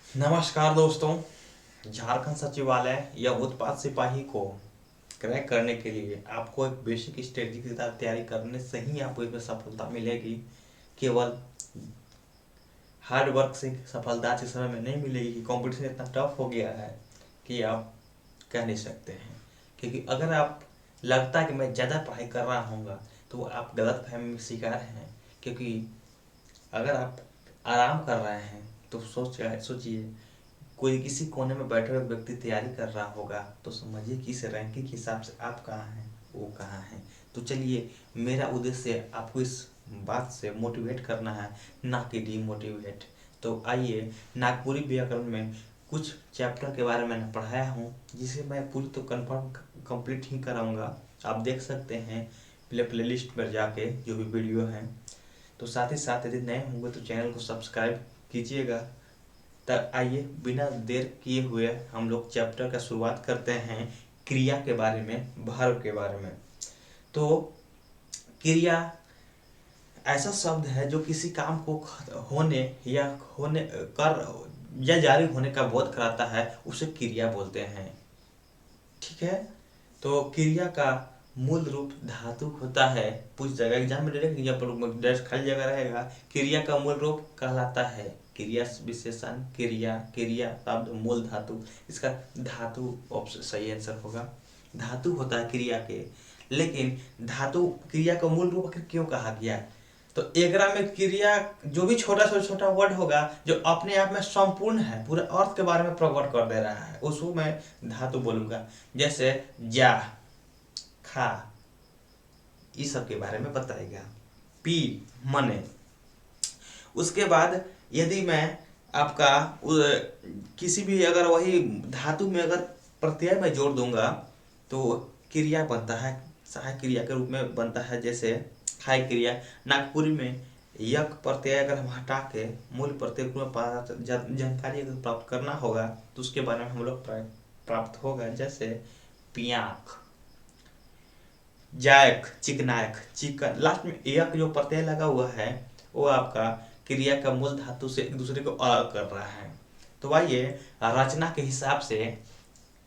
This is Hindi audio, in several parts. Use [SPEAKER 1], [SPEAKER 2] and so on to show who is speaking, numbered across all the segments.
[SPEAKER 1] नमस्कार दोस्तों। झारखंड सचिवालय या उत्पाद सिपाही को क्रैक करने के लिए आपको एक बेसिक स्ट्रेटजी के साथ तैयारी करने से ही आपको इसमें सफलता मिलेगी। केवल हार्ड वर्क से सफलता के समय में नहीं मिलेगी कि कंपटीशन इतना टफ हो गया है कि आप कह नहीं सकते हैं। क्योंकि अगर आप लगता है कि मैं ज़्यादा पढ़ाई कर रहा हूँगा तो आप गलत फहमी में शिकार हैं। क्योंकि अगर आप आराम कर रहे हैं तो सोचिए कोई किसी कोने में बैठे हुए व्यक्ति तैयारी कर रहा होगा तो समझिए कि इस रैंकिंग के हिसाब से आप कहाँ हैं वो कहाँ हैं। तो चलिए, मेरा उद्देश्य आपको इस बात से मोटिवेट करना है, ना कि डीमोटिवेट। तो आइए, नागपुरी व्याकरण में कुछ चैप्टर के बारे में पढ़ाया हूँ जिसे मैं पूरी तो कन्फर्म कंप्लीट ही कराऊंगा। आप देख सकते हैं प्लेलिस्ट पर जाके जो भी वीडियो हैं। तो साथ ही साथ यदि नए होंगे तो चैनल को सब्सक्राइब कीजिएगा। तब आइए, बिना देर किए हुए हम लोग चैप्टर का शुरुआत करते हैं क्रिया के बारे में, वर्ब के बारे में। तो क्रिया ऐसा शब्द है जो किसी काम को होने या होने कर या जारी होने का बोध कराता है, उसे क्रिया बोलते हैं। ठीक है। तो क्रिया का मूल रूप धातु होता है। कुछ जगह एग्जाम में डायरेक्ट खाली जगह रहेगा। क्रिया का मूल रूप कहलाता है क्रिया विशेषण क्रिया। क्रिया शब्द मूल धातु, इसका धातु ऑप्शन सही आंसर होगा। धातु होता है क्रिया के, लेकिन धातु क्रिया का मूल रूप आखिर क्यों कहा गया? तो एकरा में क्रिया जो भी छोटा से छोटा वर्ड होगा जो अपने आप में संपूर्ण है, पूरे अर्थ के बारे में प्रकट कर दे रहा है, उसको मैं धातु बोलूंगा। जैसे जा, खा, इस सब के बारे में बताएगा। पी, मने। उसके बाद यदि मैं आपका किसी भी अगर वही धातु में अगर प्रत्यय में जोड़ दूंगा तो क्रिया बनता है, सहायक क्रिया के रूप में बनता है। जैसे खाय क्रिया। नागपुरी में यक प्रत्यय अगर हम हटा के मूल प्रत्यय के रूप में जानकारी अगर प्राप्त करना होगा तो उसके बारे में हम लोग प्राप्त होगा। जैसे पियाक, जायक, चिकनायक, चिकन। लास्ट में एक जो प्रत्यय लगा हुआ है वो आपका क्रिया का मूल धातु से एक दूसरे को अलग कर रहा है। तो आइए, रचना के हिसाब से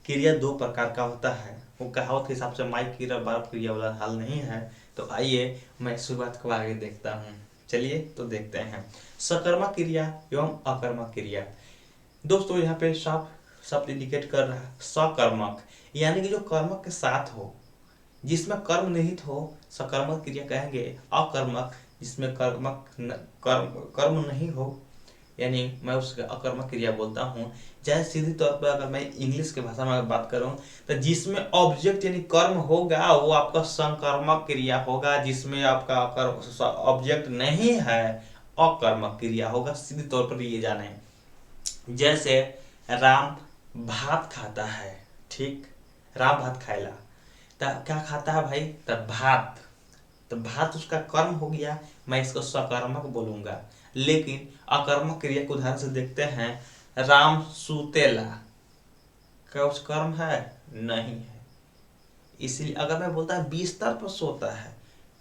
[SPEAKER 1] क्रिया दो प्रकार का होता है। वो कहावत के हिसाब से माई क्रिया बाप क्रिया वाला हाल नहीं है। तो आइए, मैं शुरुआत को आगे देखता हूँ। चलिए तो देखते हैं सकर्मक क्रिया एवं अकर्मक क्रिया। दोस्तों, यहाँ पे साफ शब्द इंडिकेट कर रहा है सकर्मक, यानी कि जो कर्मक के साथ हो, जिसमें कर्म निहित हो, सकर्मक क्रिया कहेंगे। अकर्मक, जिसमें कर्म नहीं हो, यानी मैं उसका अकर्मक क्रिया बोलता हूँ। जैसे सीधी तौर पर अगर मैं इंग्लिश के भाषा में बात करूँ तो जिसमें ऑब्जेक्ट यानी कर्म होगा वो आपका संकर्मक क्रिया होगा। जिसमें आपका ऑब्जेक्ट नहीं है, अकर्मक क्रिया होगा। सीधी तौर पर ये जाने। जैसे राम भात खाता है। ठीक, राम भात खाएला, तब क्या खाता है भाई? तब भात। तो भात उसका कर्म हो गया, मैं इसको सकर्मक बोलूंगा। लेकिन अकर्मक क्रिया को उदाहरण से देखते हैं। राम सूतेला, क्या उस कर्म है? नहीं है। इसलिए अगर मैं बोलता है बिस्तर पर सोता है,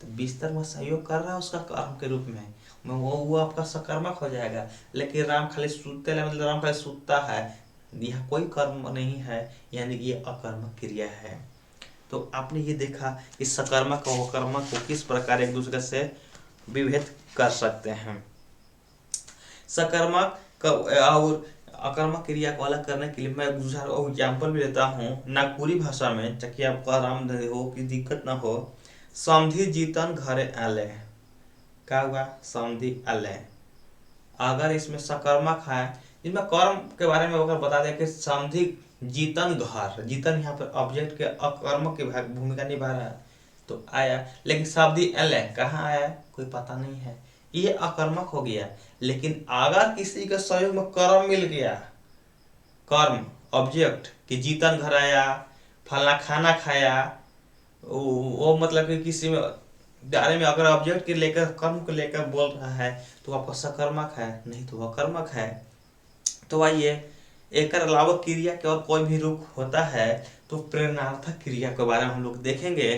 [SPEAKER 1] तो बिस्तर में सहयोग कर रहा है उसका कर्म के रूप में, वो आपका सकर्मक हो जाएगा। लेकिन राम खाली सूतेला मतलब राम खाली सूतता है, यह कोई कर्म नहीं है, यानी कि ये अकर्मक क्रिया है। तो आपने ये देखा कि सकर्मक और अकर्मक को किस प्रकार एक दूसरे से विभेद कर सकते हैं। सकर्मक और अकर्मक क्रिया को अलग करने के लिए मैं दूसरा एग्जाम्पल भी देता हूँ नागपुरी भाषा में, ताकि आपको आराम हो कि दिक्कत ना हो। समधि जीतन घरे आले, क्या हुआ? समधि आले। अगर इसमें सकर्मक है, इसमें कर्म के बारे में अगर बता दें कि समधि जीतन घर, जीतन यहाँ पर ऑब्जेक्ट के अकर्मक की भूमिका निभा रहा है तो आया। लेकिन शब्द एले कहाँ आया कोई पता नहीं है, ये अकर्मक हो गया। लेकिन अगर किसी के सहयोग में कर्म मिल गया, कर्म ऑब्जेक्ट कि जीतन घर आया, फला खाना खाया, वो मतलब कि किसी में बारे में अगर ऑब्जेक्ट के लेकर कर्म को लेकर बोल रहा है तो आपका सकर्मक है, नहीं तो अकर्मक है। तो आइए, एक अलावा क्रिया के और कोई भी रूप होता है तो प्रेरणार्थक क्रिया के बारे में हम लोग देखेंगे।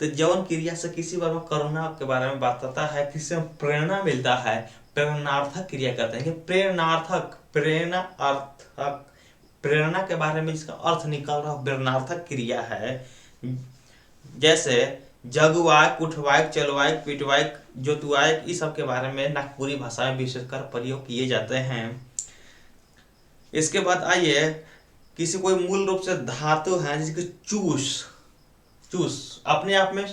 [SPEAKER 1] तो जौन क्रिया से किसी बारे में करुणा के बारे में बताता है, किसी में प्रेरणा मिलता है, प्रेरणार्थक क्रिया करते हैं कि प्रेरणा के बारे में जिसका अर्थ निकल रहा प्रेरणार्थक क्रिया है। जैसे जगवायक, उठवायक, चलवायक, पिटवायक, जोतवायक, इस सब के बारे में नागपुरी भाषा में विशेषकर प्रयोग किए जाते हैं। इसके बाद आइए किसी कोई मूल रूप से धातु है जिसकी चूस अपने आप में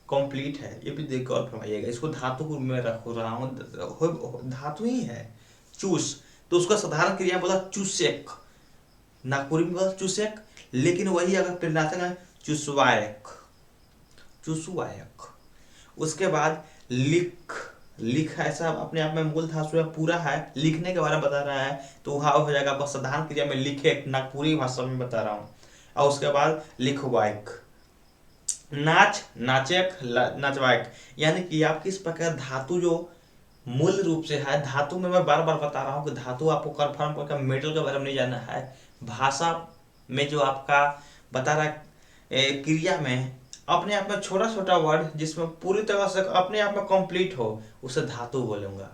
[SPEAKER 1] कंप्लीट है, ये भी देख और फरमाइएगा। इसको धातु को मैं रख रहा हूँ, धातु ही है चूस, तो उसका साधारण क्रिया बोला चूसेक, नागपुरी में बोला चूसेक, लेकिन वही अगर प्रेरणार्थक है चुसवायक। उसके बाद लिख ऐसा अपने आप में मूल धातु पूरा है, लिखने के बारे में बता रहा है तो वह हो जाएगा बस साधारण क्रिया में लिखे, नागपुरी भाषा में बता रहा हूँ। और उसके बाद लिखवायक, नाचवायक, यानी कि आप किस प्रकार धातु जो मूल रूप से है, धातु में मैं बार बार बता रहा हूँ कि धातु आपको कंफर्म करके मेटल के बारे में नहीं जानना है, भाषा में जो आपका बता रहा क्रिया में अपने आप में छोटा छोटा वर्ड जिसमें पूरी तरह से अपने आप में कंप्लीट हो उसे धातु बोलूंगा।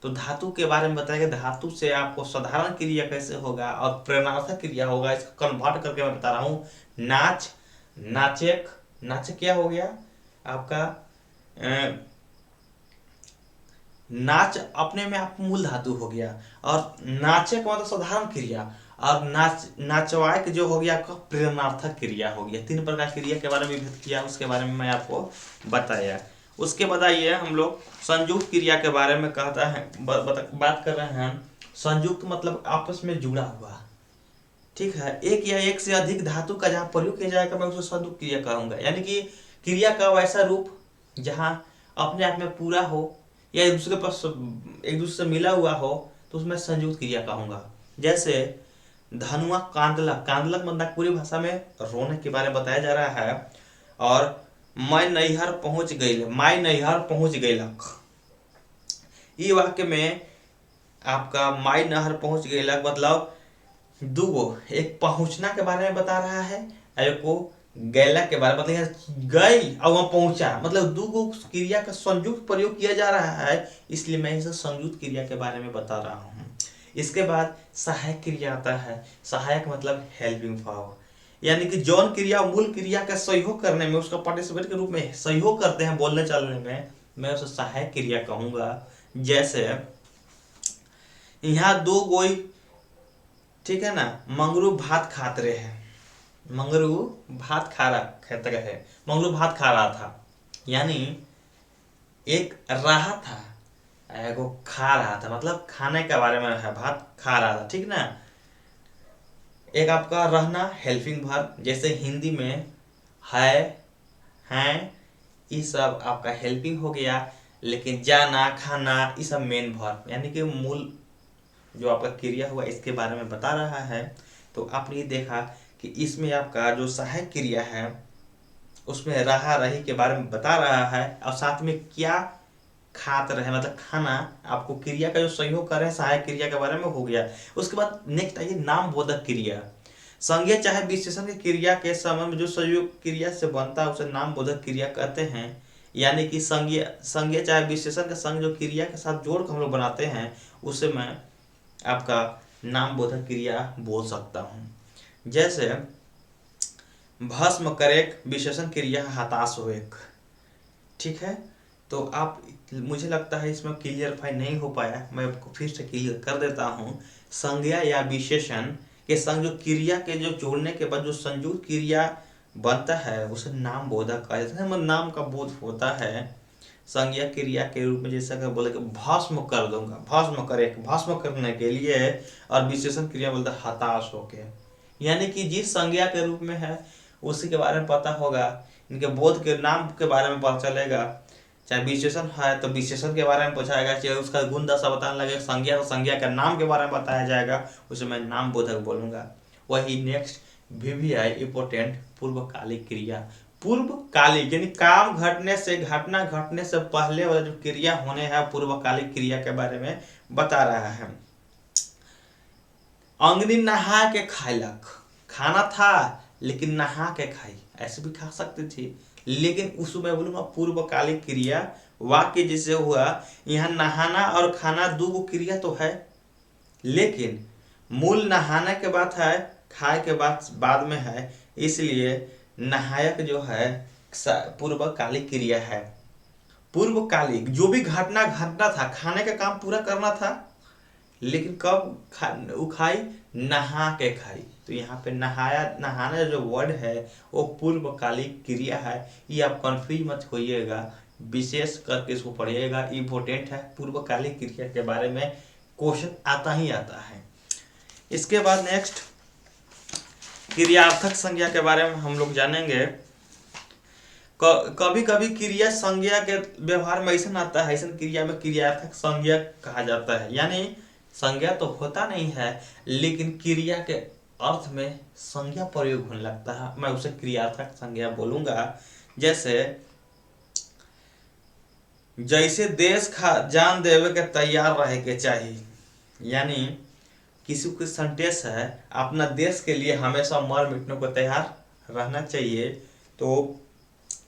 [SPEAKER 1] तो धातु के बारे में बताया कि धातु से आपको साधारण क्रिया कैसे होगा और प्रेरणार्थक क्रिया होगा, इसको कन्वर्ट करके मैं बता रहा हूँ। नाचक क्या हो गया आपका, नाच अपने में आप मूल धातु हो गया, और नाचक मतलब साधारण क्रिया, और नाचवायक जो हो गया आपका प्रेरणार्थक क्रिया हो गया। 3 प्रकार क्रिया के बारे में विभक्त किया, उसके बारे में मैं आपको बताया। उसके बाद आइए हम लोग संयुक्त क्रिया के बारे में कहता है बात कर रहे हैं। संयुक्त मतलब आपस में जुड़ा हुआ, ठीक है, एक या एक से अधिक धातु का जहाँ प्रयोग किया जाएगा मैं उसे संयुक्त क्रिया कहूंगा। यानी कि क्रिया का वैसा रूप जहाँ अपने आप में पूरा हो या एक दूसरे से मिला हुआ हो तो उसमें संयुक्त क्रिया कहूंगा। जैसे धनुआ कांदलक मतलब नागपुरी भाषा में रोने के बारे में बताया जा रहा है। और मैं नैहर पहुंच गईलक, ये वाक्य में आपका माई नहर पहुंच गईलक मतलब दूगो, एक पहुंचना के बारे में बता रहा है, एक को गैला के बारे में मतलब गई और वहां पहुंचा, मतलब दूगो क्रिया का संयुक्त प्रयोग किया जा रहा है, इसलिए मैं इसे संयुक्त क्रिया के बारे में बता रहा हूँ। इसके बाद सहायक क्रिया आता है। सहायक मतलब हेल्पिंग पावर, यानी कि जौन क्रिया मूल क्रिया का सहयोग करने में, उसका पार्टिसिपेट के रूप में सहयोग करते हैं बोलने चलने में, मैं उसे सहायक क्रिया कहूंगा। जैसे यहाँ 2 गोई, ठीक है ना, मंगरू भात खात रहे हैं, मंगरू भात खा रहा था, यानी एक रहा था एगो खा रहा था, मतलब खाने के बारे में है, भात खा रहा था, ठीक ना। एक आपका रहना हेल्पिंग वर्ब, जैसे हिंदी में है, हैं, ये सब आपका हेल्पिंग हो गया, लेकिन जाना, खाना, ये सब मेन वर्ब, यानी कि मूल जो आपका क्रिया हुआ इसके बारे में बता रहा है। तो आपने ये देखा कि इसमें आपका जो सहायक क्रिया है उसमें रहा रही के बारे में बता रहा है, और साथ में क्या खात रहे मतलब खाना, आपको क्रिया का जो सहयोग कर रहे हैं सहायक क्रिया के बारे में हो गया। उसके बाद नेक्स्ट आइए नाम बोधक क्रिया। संज्ञा चाहे विशेषण की क्रिया के समय में जो सहयोग क्रिया से बनता है उसे नाम बोधक क्रिया कहते हैं। यानी कि संज्ञा चाहे विशेषण का संग जो क्रिया के साथ जोड़ कर हम लोग बनाते हैं उसे मैं आपका नाम बोधक क्रिया बोल सकता हूँ। जैसे भस्म करेक विशेषण क्रिया हताश होएक, ठीक है। तो आप, मुझे लगता है इसमें क्लियरफाई नहीं हो पाया, मैं आपको फिर से क्लियर कर देता हूँ। संज्ञा या विशेषण के संग जो क्रिया के जो जोड़ने के बाद जो संयुक्त क्रिया बनता है उसे नाम बोधक कहा जाता है, मतलब नाम का बोध होता है। संज्ञा क्रिया के रूप में जैसा कि बोले कि भस्म कर दूंगा, भस्म करने के लिए, और विशेषण क्रिया बोलते हताश होके, यानी कि जिस संज्ञा के रूप में है उसी के बारे में पता होगा, इनके बोध के नाम के बारे में पता चलेगा। चाहे विशेषण है तो विशेषण के बारे में पूछाएगा, चाहे उसका गुण दशा बताने लगेगा, संज्ञा तो संज्ञा के नाम के बारे में बताया जाएगा, उसे मैं नाम बोधक बोलूंगा। वही नेक्स्ट VVI इंपोर्टेंट पूर्वकालिक क्रिया। पूर्वकालिक यानी घटना घटने से पहले वाला जो क्रिया होने हैं पूर्वकालिक क्रिया के बारे में बता रहा है। अंगनी नहा के खाइलक, खाना था लेकिन नहा के खाई, ऐसे भी खा सकती थी, लेकिन उसमें बोलूंगा पूर्वकालिक क्रिया वाक्य जिससे हुआ, यहाँ नहाना और खाना दो गो क्रिया तो है, लेकिन मूल नहाने के बाद है, खाए के बाद में है, इसलिए नहायक जो है पूर्वकालिक क्रिया है। पूर्वकालिक जो भी घटना घटना था, खाने का काम पूरा करना था, लेकिन कब वो खाई, नहा के खाई। तो यहाँ पे नहाया, नहाना जो वर्ड है वो पूर्वकालिक क्रिया है। ये आप कंफ्यूज मत होइएगा, विशेष करके इसको पढ़िएगा, इम्पोर्टेंट है। पूर्वकालिक क्रिया के बारे में क्वेश्चन आता ही आता है। इसके बाद नेक्स्ट क्रियार्थक संज्ञा के बारे में हम लोग जानेंगे। कभी कभी क्रिया संज्ञा के व्यवहार में ऐसा आता है, ऐसा क्रिया में क्रियार्थक संज्ञा कहा जाता है। यानी संज्ञा तो होता नहीं है, लेकिन क्रिया के अर्थ में संज्ञा प्रयोग होने लगता है, मैं उसे क्रियार्थक संज्ञा बोलूंगा। जैसे देश जान देवे के तैयार रहे के चाहिए, यानी किसी को सेंटेंस है, अपना देश के लिए हमेशा मर मिटने को तैयार रहना चाहिए। तो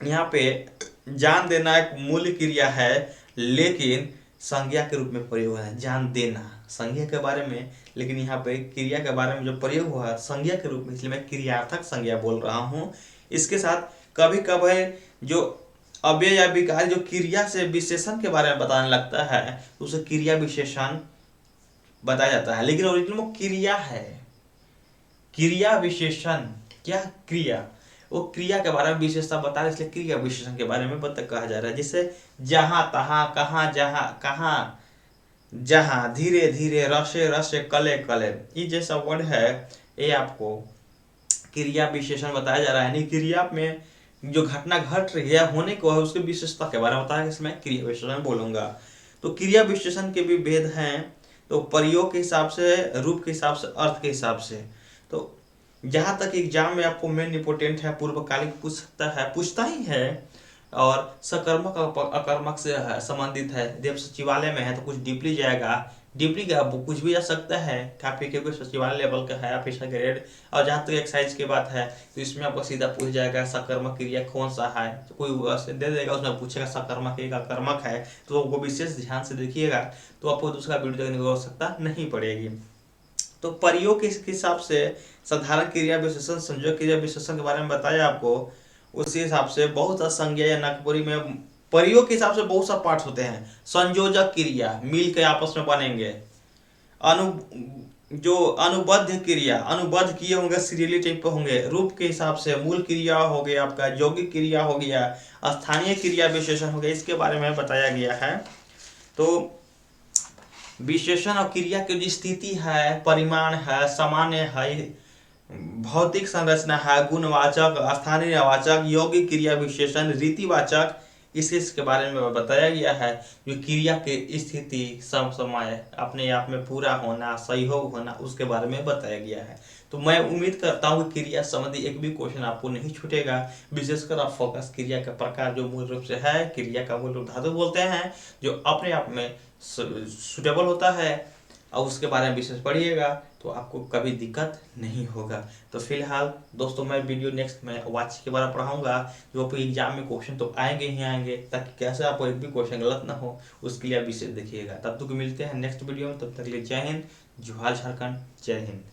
[SPEAKER 1] यहाँ पे जान देना एक मूल क्रिया है, लेकिन संज्ञा के रूप में प्रयोग है। जान देना संज्ञा के बारे में, लेकिन यहाँ पे क्रिया के बारे में जो प्रयोग हुआ है संज्ञा के रूप में, इसलिए मैं क्रियार्थक संज्ञा बोल रहा हूँ। इसके साथ कभी कभी जो अव्यय या विकार जो क्रिया से विशेषण के बारे में बताने लगता है, तो उसे क्रिया विशेषण बताया जाता है, लेकिन ओरिजिनल वो क्रिया है। क्रिया विशेषण क्या, क्रिया, वो क्रिया के बारे में विशेषता बता रहे, इसलिए क्रिया विशेषण के बारे में कहा जा रहा है। जैसे जहां तहां, कहां जहां, कहां जहां, धीरे धीरे, रसे रसे, कले कले, ये जैसा वर्ड है, ये आपको क्रिया विशेषण बताया जा रहा है। यानी क्रिया में जो घटना घट रही है, होने को है, उसकी विशेषता के बारे में बताया, इसमें क्रिया विशेषण बोलूंगा। तो क्रिया विशेषण के भी भेद हैं, तो प्रयोग के हिसाब से, रूप के हिसाब से, अर्थ के हिसाब से। तो जहां तक एग्जाम में आपको मेन इंपोर्टेंट है, पूर्वकालिक पूछ सकता है, पूछता ही है, और सकर्मक अकर्मक से संबंधित है। देव सचिवालय में है तो कुछ डीपली जाएगा, डीपली का कुछ भी जा सकता है, काफी क्योंकि सचिवालय लेवल का है, ऑफिसर ग्रेड। और जहाँ तक एक्साइज की बात है, तो इसमें आपको सीधा पूछ जाएगा सकर्मक क्रिया कौन सा है, तो कोई दे देगा, उसमें पूछेगा सकर्मक एक अकर्मक है, तो वो विशेष ध्यान से देखिएगा, तो आपको दूसरा वीडियो देखने की आवश्यकता नहीं पड़ेगी। तो प्रयोग के हिसाब से साधारण क्रिया विशेषण, संयोजक क्रिया विशेषण के बारे में बताया आपको, उसी हिसाब से बहुत सा संज्ञा या नागपुरी में प्रयोग के हिसाब से बहुत सा पार्ट होते हैं। संयोजक क्रिया मिल के आपस में बनेंगे, जो अनुबद्ध क्रिया, अनुबद्ध किए होंगे, सीरियली टाइप पे होंगे। रूप के हिसाब से मूल क्रिया हो गया आपका, यौगिक क्रिया हो गया, स्थानीय क्रिया विशेषण हो गया, इसके बारे में बताया गया है। तो विशेषण और क्रिया की जो स्थिति है, परिमाण है, सामान्य है, भौतिक संरचना है, गुणवाचक, स्थानीय वाचक, यौगिक क्रिया विशेषण, रीतिवाचक, इसके बारे में बताया गया है। जो क्रिया की स्थिति, सब समय अपने आप में पूरा होना, सहयोग होना, उसके बारे में बताया गया है। तो मैं उम्मीद करता हूँ कि क्रिया संबंधी एक भी क्वेश्चन आपको नहीं छूटेगा। विशेषकर आप फोकस क्रिया का प्रकार जो मूल रूप से है, क्रिया का मूल रूप धातु बोलते हैं, जो अपने आप में सुटेबल होता है, और उसके बारे में विशेष पढ़िएगा, तो आपको कभी दिक्कत नहीं होगा। तो फिलहाल दोस्तों, मैं वीडियो नेक्स्ट में वाच के बारे में पढ़ाऊंगा, जो आपको एग्जाम में क्वेश्चन तो आएंगे ही आएंगे, ताकि कैसे आपको एक भी क्वेश्चन गलत ना हो, उसके लिए आप विशेष देखिएगा। तब तक मिलते हैं नेक्स्ट वीडियो में, तब तक के लिए जय हिंद, जोहार झारखंड, जय हिंद।